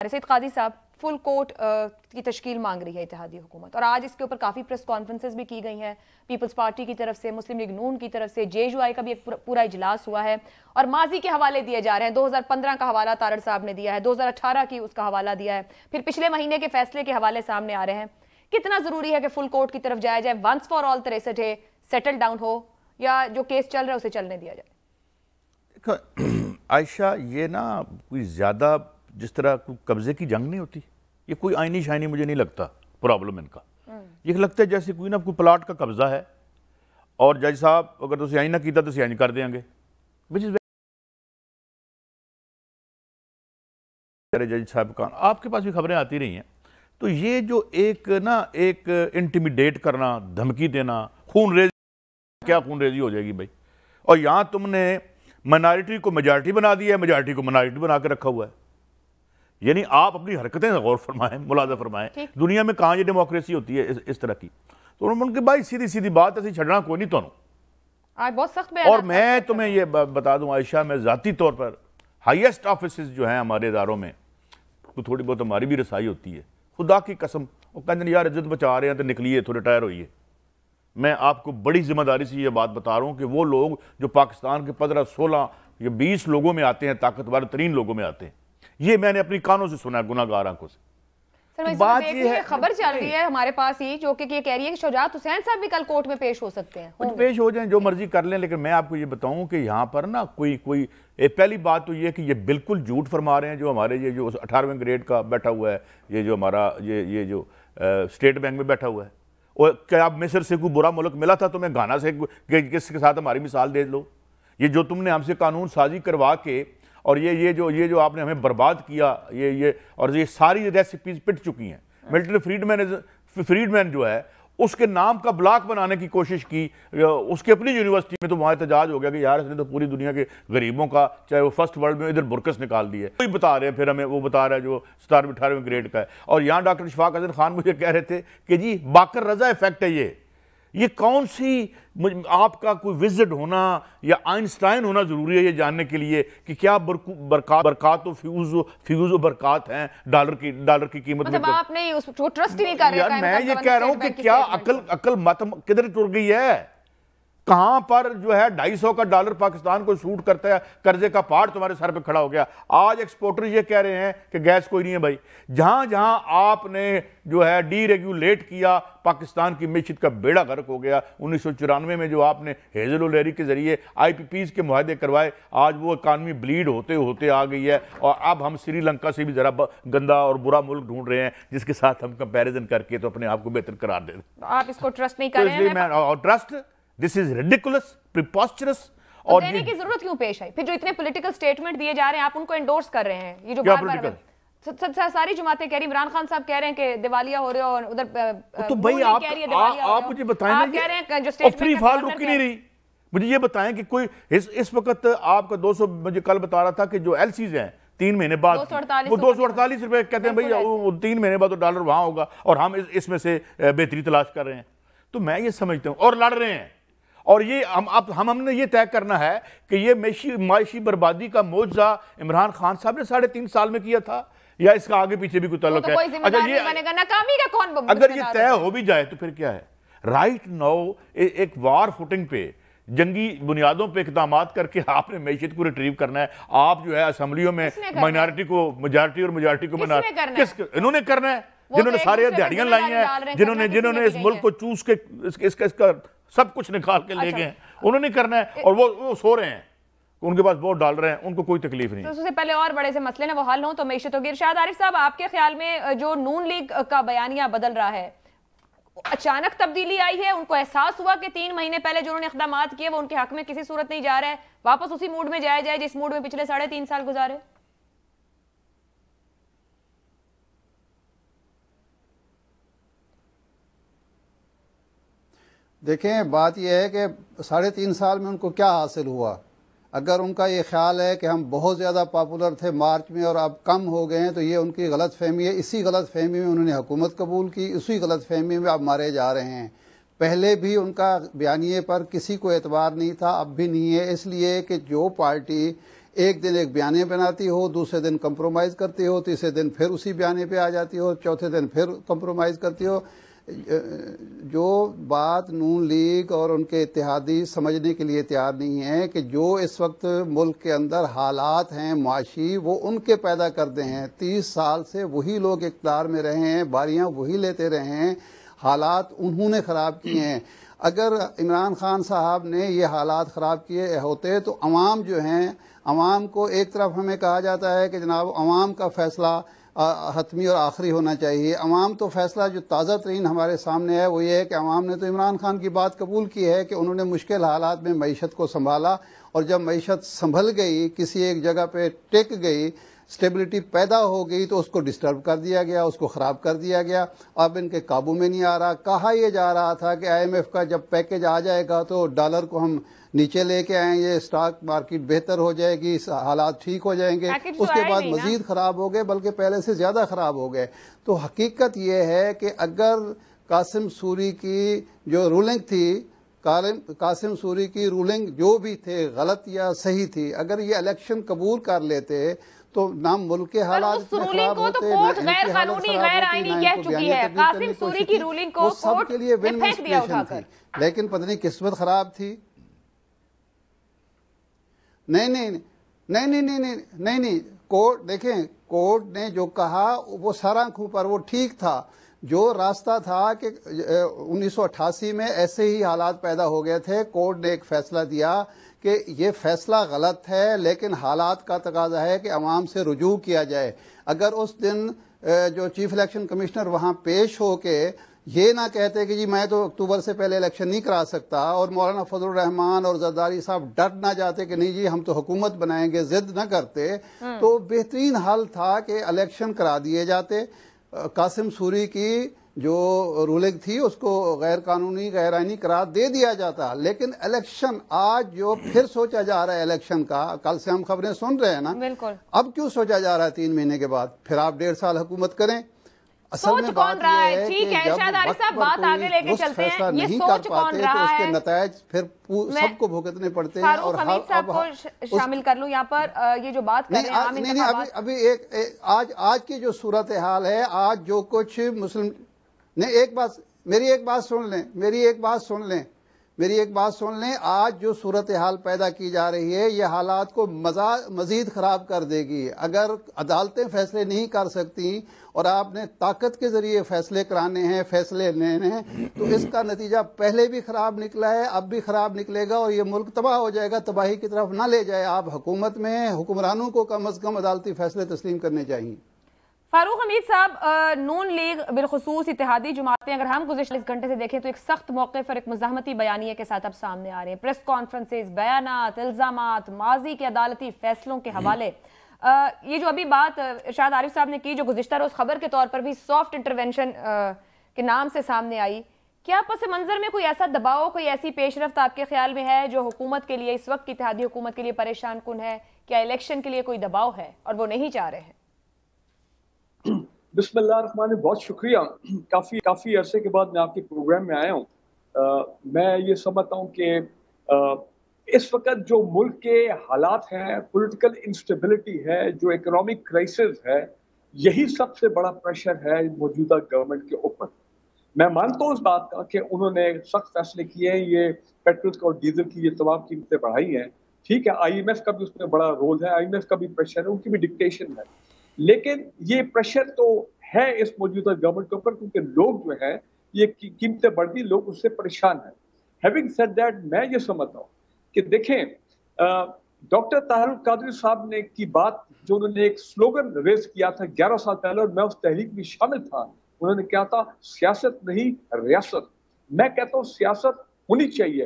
सईद काजी साहब, full court की तश्कील मांग रही है इत्तेहादी हुकूमत और आज इसके ऊपर काफ़ी प्रेस कॉन्फ्रेंसेस भी की गई हैं पीपल्स पार्टी की तरफ से, मुस्लिम लीग नून की तरफ से, JUI का भी एक पूरा इजलास हुआ है और माजी के हवाले दिए जा रहे हैं। 2015 का हवाला तारड़ साहब ने दिया है, 2018 की उसका हवाला दिया है, फिर पिछले महीने के फैसले के हवाले सामने आ रहे हैं। कितना ज़रूरी है कि फुल कोर्ट की तरफ जाया जाए, once for all 63 settle down हो या जो केस चल रहा है उसे चलने दिया जाए? आयशा, ये ना कोई ज़्यादा जिस तरह कब्जे की जंग नहीं होती, ये कोई आईनी शाइनी मुझे नहीं लगता प्रॉब्लम इनका। ये लगता है जैसे कोई ना कोई प्लाट का कब्जा है और जज साहब अगर तुम आईन ना किया तो आईन कर देंगे, विच इज जज साहब का आपके पास भी खबरें आती रही हैं। तो ये जो एक इंटिमिडेट करना, धमकी देना, खून रेजी, क्या खून रेजी हो जाएगी भाई। और यहाँ तुमने माइनॉरिटी को मेजॉरिटी बना दिया है, मेजॉरिटी को माइनॉरिटी बना के रखा हुआ है। यानी आप अपनी हरकतें गौर फरमाएं, मुलाजा फरमाएं। दुनिया में कहाँ ये डेमोक्रेसी होती है इस तरह की। तो उन्होंने भाई सीधी सीधी बात ऐसी छड़ना कोई नहीं बहुत सख्त। और मैं तुम्हें ये बता दूं आयशा, मैं ज़ाती तौर पर हाईएस्ट ऑफिसेज जो हैं हमारे इदारों में तो थोड़ी बहुत हमारी भी रसाई होती है, खुदा की कसम। वो कहते यार इज्जत बचा रहे हैं तो निकलिए, तो रिटायर होइए। मैं आपको बड़ी जिम्मेदारी से ये बात बता रहा हूँ कि वो लोग जो पाकिस्तान के 15, 16 या 20 लोगों में आते हैं, ताकतवर तरीन लोगों में आते हैं, ये मैंने अपनी कानों से सुना है, गुनाहगार आंखों से। सर, बात ये है, खबर चल रही है हमारे पास ही जो कि ये कह रही है कि शुजात हुसैन साहब भी कल कोर्ट में पेश हो सकते हैं। पेश हो जाएं, जो मर्जी कर लें, लेकिन मैं आपको ये बताऊं कि यहाँ पर ना कोई पहली बात तो ये कि ये बिल्कुल झूठ फरमा रहे हैं जो हमारे ये जो 18वें ग्रेड का बैठा हुआ है, ये जो हमारा ये जो स्टेट बैंक में बैठा हुआ है। और क्या आप मिस्र से कोई बुरा मुल्क मिला था तुम्हें घाना से किसके साथ हमारी मिसाल दे लो। ये जो तुमने हमसे कानून साजी करवा के और ये जो आपने हमें बर्बाद किया, और ये सारी रेसिपीज पिट चुकी हैं। मिल्टन फ्रीडमैन जो है उसके नाम का ब्लॉक बनाने की कोशिश की, उसकी अपनी यूनिवर्सिटी में, तो वहाँ एहतजाज हो गया कि यार इसने तो पूरी दुनिया के गरीबों का, चाहे वो फर्स्ट वर्ल्ड में, इधर बुरकस निकाल दिए। कोई बता रहे हैं, फिर हमें वो बता रहा है जो 17वें 18वें ग्रेड का है। और यहाँ डॉक्टर इशफाक अजहर खान मुझे कह रहे थे कि जी बाकर रजा इफेक्ट है ये कौन सी, आपका कोई विजिट होना या आइंस्टाइन होना जरूरी है ये जानने के लिए कि क्या बरकात फ्यूज बरकात हैं डॉलर की कीमत में। आप नहीं उसको ट्रस्ट ही नहीं कर रहे। यार मैं ये कह रहा हूं कि क्या अकल मत किधर टुट गई है। कहां पर जो है $250 का डॉलर पाकिस्तान को सूट करता है, कर्जे का पहाड़ तुम्हारे सर पे खड़ा हो गया। आज एक्सपोर्टर ये कह रहे हैं कि गैस कोई नहीं है भाई। जहां जहां आपने जो है डीरेगुलेट किया, पाकिस्तान की मीशत का बेड़ा गर्क हो गया। 1994 में जो आपने हेजल ओलेरी के जरिए IPPs के मुआहदे करवाए, आज वो इकानमी ब्लीड होते होते आ गई है। और अब हम श्रीलंका से भी जरा गंदा और बुरा मुल्क ढूंढ रहे हैं जिसके साथ हम कंपेरिजन करके तो अपने आप को बेहतर करार दे रहे। आप इसको ट्रस्ट नहीं कर रहे हैं। और ट्रस्ट, दिस इज रिडिकुलस, प्रीपोस्चरस। और देने की जरूरत क्यों पेश आई? फिर जो इतने पॉलिटिकल स्टेटमेंट दिए जा रहे हैं आप उनको एंडोर्स कर रहे हैं। ये जो बार सारी जमातें कह रही, इमरान खान साहब कह रहे हैं कि दिवालिया हो रहे हो, और उधर तो भाई आप मुझे बताएं, आप कह रहे हैं जो स्टेटमेंट फ्री फॉल रुक ही नहीं रही। मुझे ये बताएं कि कोई इस वक्त आपका 200, मुझे कल बता रहा था कि जो LCs हैं 3 महीने बाद वो 248 रुपए कहते हैं भाई, 3 महीने बाद तो डॉलर वहां होगा और हम इसमें से बेहतरी तलाश कर रहे हैं। तो मैं ये समझता हूं, और लड़ रहे हैं। और ये हमने ये तय करना है कि ये माशी बर्बादी का मुआवजा इमरान खान साहब ने 3.5 साल में किया था या इसका आगे पीछे भी कोई ताल्लुक है। अच्छा, ये नाकामी का कौन, अगर ये तय हो भी जाए तो फिर क्या है। राइट नाउ एक वार फुटिंग पे, जंगी बुनियादों पे इकदाम करके आपने मैशियत को रिट्रीव करना है। आप जो है असेंबलियों में माइनॉरिटी को मेजॉरिटी और मेजॉरिटी को इन्होंने करना है, जिन्होंने सारे दिहाड़ियां लाई हैं, जिन्होंने इस मुल्क को चूस के इसका सब कुछ निकाल के ले गए हैं, उन्होंने करना है। और वो सो रहे हैं, उनके पास बहुत डॉलर हैं, उनको कोई तकलीफ नहीं। तो उससे पहले और बड़े से मसले ना वो हल हो तो मैशियत होगी। इरशाद आरिफ साहब, आपके ख्याल में जो नून लीग का बयानिया बदल रहा है, अचानक तब्दीली आई है, उनको एहसास हुआ कि 3 महीने पहले जो उन्होंने इक़दामात किए वो उनके हक में किसी सूरत नहीं जा रहा है, वापस उसी मूड में जाया जाए जिस मूड में पिछले 3.5 साल गुजारे? देखें, बात यह है कि 3.5 साल में उनको क्या हासिल हुआ। अगर उनका ये ख्याल है कि हम बहुत ज़्यादा पॉपुलर थे मार्च में और अब कम हो गए हैं, तो ये उनकी गलत फहमी है। इसी गलत फहमी में उन्होंने हुकूमत कबूल की, इसी गलत फहमी में अब मारे जा रहे हैं। पहले भी उनका बयानिए पर किसी को एतबार नहीं था, अब भी नहीं है, इसलिए कि जो पार्टी ایک دن ایک بیانے بناتی ہو، دوسرے دن کمپرومائز کرتی ہو، تیسرے دن پھر اسی بیانے پہ آ جاتی ہو، چوتھے دن پھر کمپرومائز کرتی ہو. جو بات نون لیگ اور ان کے اتحادی سمجھنے کے لیے تیار نہیں ہے کہ جو اس وقت ملک کے اندر حالات ہیں معاشی، وہ ان کے پیدا کرتے ہیں. 30 سال سے وہی لوگ اقتدار میں رہے ہیں، باریاں وہی لیتے رہے ہیں، حالات انہوں نے خراب کیے ہیں. اگر عمران خان صاحب نے یہ حالات خراب کیے ہوتے تو عوام جو ہیں، عوام کو ایک طرف ہمیں کہا جاتا ہے کہ جناب عوام کا فیصلہ حتمی اور آخری ہونا چاہیے. عوام تو فیصلہ جو تازہ ترین ہمارے سامنے ہے وہ یہ ہے کہ عوام نے تو عمران خان کی بات قبول کی ہے کہ انہوں نے مشکل حالات میں معیشت کو سنبھالا، اور جب معیشت سنبھل گئی، کسی ایک جگہ پہ ٹک گئی، اسٹیبلٹی پیدا ہو گئی، تو اس کو ڈسٹرب کر دیا گیا، اس کو خراب کر دیا گیا. اب ان کے قابو میں نہیں آ رہا. کہا یہ جا رہا تھا کہ IMF کا جب پیکج آ جائے گا تو ڈالر کو ہم نیچے لے کے آئیں گے، اسٹاک مارکیٹ بہتر ہو جائے گی، حالات ٹھیک ہو جائیں گے. اس کے بعد مزید خراب ہو گئے، بلکہ پہلے سے زیادہ خراب ہو گئے. تو حقیقت یہ ہے کہ اگر قاسم سوری کی جو رولنگ تھی، قاسم سوری کی رولنگ جو بھی تھے غلط یا صحیح تھی، اگر یہ الیکشن قبول کر لیتے تو نہ ملک کے حالات خراب ہوتے، نہ ان کی حالت خراب ہوتی، نہ ان کو بیانیہ تبدیل کرنے کی کوشش کی. وہ سب کے لیے ون ون سچویشن تھی. لیکن پتہ نہیں قسمت خراب تھی. نہیں کورٹ، دیکھیں کورٹ نے جو کہا وہ سر آنکھوں پر، وہ ٹھیک تھا. جو راستہ تھا کہ 1988 میں ایسے ہی حالات پیدا ہو گئے تھے، کورٹ نے ایک فیصلہ دیا کہ یہ فیصلہ غلط ہے، لیکن حالات کا تقاضا ہے کہ عوام سے رجوع کیا جائے. اگر اس دن جو چیف الیکشن کمشنر وہاں پیش ہو کے یہ نہ کہتے کہ جی میں تو اکتوبر سے پہلے الیکشن نہیں کرا سکتا، اور مولانا فضل الرحمان اور زرداری صاحب ڈٹ نہ جاتے کہ نہیں جی ہم تو حکومت بنائیں گے، ضد نہ کرتے، تو بہترین حل تھا کہ الیکشن کرا دیے جاتے. قاسم سوری کی جو رولنگ تھی اس کو غیر قانونی غیر آئینی قرار دے دیا جاتا. لیکن الیکشن آج جو پھر سوچا جا رہا ہے الیکشن کا، کل سے ہم خبریں سن رہے ہیں نا، اب کیوں سوچا جا رہا ہے 3 مہینے کے بعد؟ پھر آپ 1.5 سال حکومت کریں. سوچ کون رہا ہے؟ ٹھیک ہے شاہد عارف صاحب، بات آگے لے کے چلتے ہیں. یہ سوچ کون رہا ہے؟ اس کے نتائج پھر سب کو بھگتنے پڑتے ہیں. فاروق حمید صاحب کو شامل کر لوں یہاں پر. یہ جو بات کر رہے ہیں ابھی آج کی جو صورتحال ہے، آج جو کچھ مسلم نے میری ایک بات سن لیں. آج جو صورتحال پیدا کی جا رہی ہے، یہ حالات کو مزید خراب کر دے گی. اگر عدالتیں فیصلے نہیں کر سکتی اور آپ نے طاقت کے ذریعے فیصلے کرانے ہیں، فیصلے لینے ہیں، تو اس کا نتیجہ پہلے بھی خراب نکلا ہے، اب بھی خراب نکلے گا، اور یہ ملک تباہ ہو جائے گا. تباہی کی طرف نہ لے جائے. آپ حکومت میں حکمرانوں کو کم از کم عدالتی فیصلے تسلیم کرنے چاہیے. فاروق حمید صاحب، نون لیگ بالخصوص اتحادی جماعتیں اگر ہم گزشتہ 40 گھنٹے سے دیکھیں تو ایک سخت موقف اور ایک مزاحمتی بیانیے کے ساتھ اب سامنے آ رہے ہیں. پریس کانفرنسز، بیانات، الزامات، ماضی کے عدالتی فیصلوں کے حوالے. یہ جو ابھی بات ارشاد عارف صاحب نے کی، جو گزشتہ روز خبر کے طور پر بھی سافٹ انٹرونشن کے نام سے سامنے آئی، کیا پس منظر میں کوئی ایسا دباؤ، کوئی ایسی پیش رفت آپ کے خیال میں ہے جو حکومت کے لیے، اس وقت کی اتحادی حکومت کے لیے پریشان کن ہے؟ کیا الیکشن کے لیے کوئی دباؤ ہے اور وہ نہیں چاہ رہے ہیں؟ بسم اللہ الرحمن الرحیم. بہت شکریہ. کافی عرصے کے بعد میں آپ کے پروگرام میں آیا ہوں. میں یہ سمجھتا ہوں کہ اس وقت جو ملک کے حالات ہیں، پولیٹیکل انسٹیبلٹی ہے، جو اکنامک کرائسس ہے، یہی سب سے بڑا پریشر ہے موجودہ گورنمنٹ کے اوپر. میں مانتا ہوں اس بات کا کہ انہوں نے سخت فیصلے کیے ہیں. یہ پیٹرول اور ڈیزل کی یہ تمام قیمتیں بڑھائی ہیں. ٹھیک ہے، IMF کا بھی اس میں بڑا رول ہے، IMF کا بھی پریشر ہے، ان کی بھی ڈکٹیشن ہے. لیکن یہ پریشر تو ہے اس موجودہ گورنمنٹ کے اوپر، کیونکہ لوگ جو ہیں یہ قیمتیں بڑھتی، لوگ اس سے پریشان ہیں. ہیونگ سیڈ دیٹ، میں یہ سمجھتا ہوں کہ دیکھیں ڈاکٹر طاہر القادری صاحب نے کی بات، جو انہوں نے ایک سلوگن ریز کیا تھا 11 سال پہلے، اور میں اس تحریک میں شامل تھا. انہوں نے کہا تھا سیاست نہیں ریاست. میں کہتا ہوں سیاست ہونی چاہیے،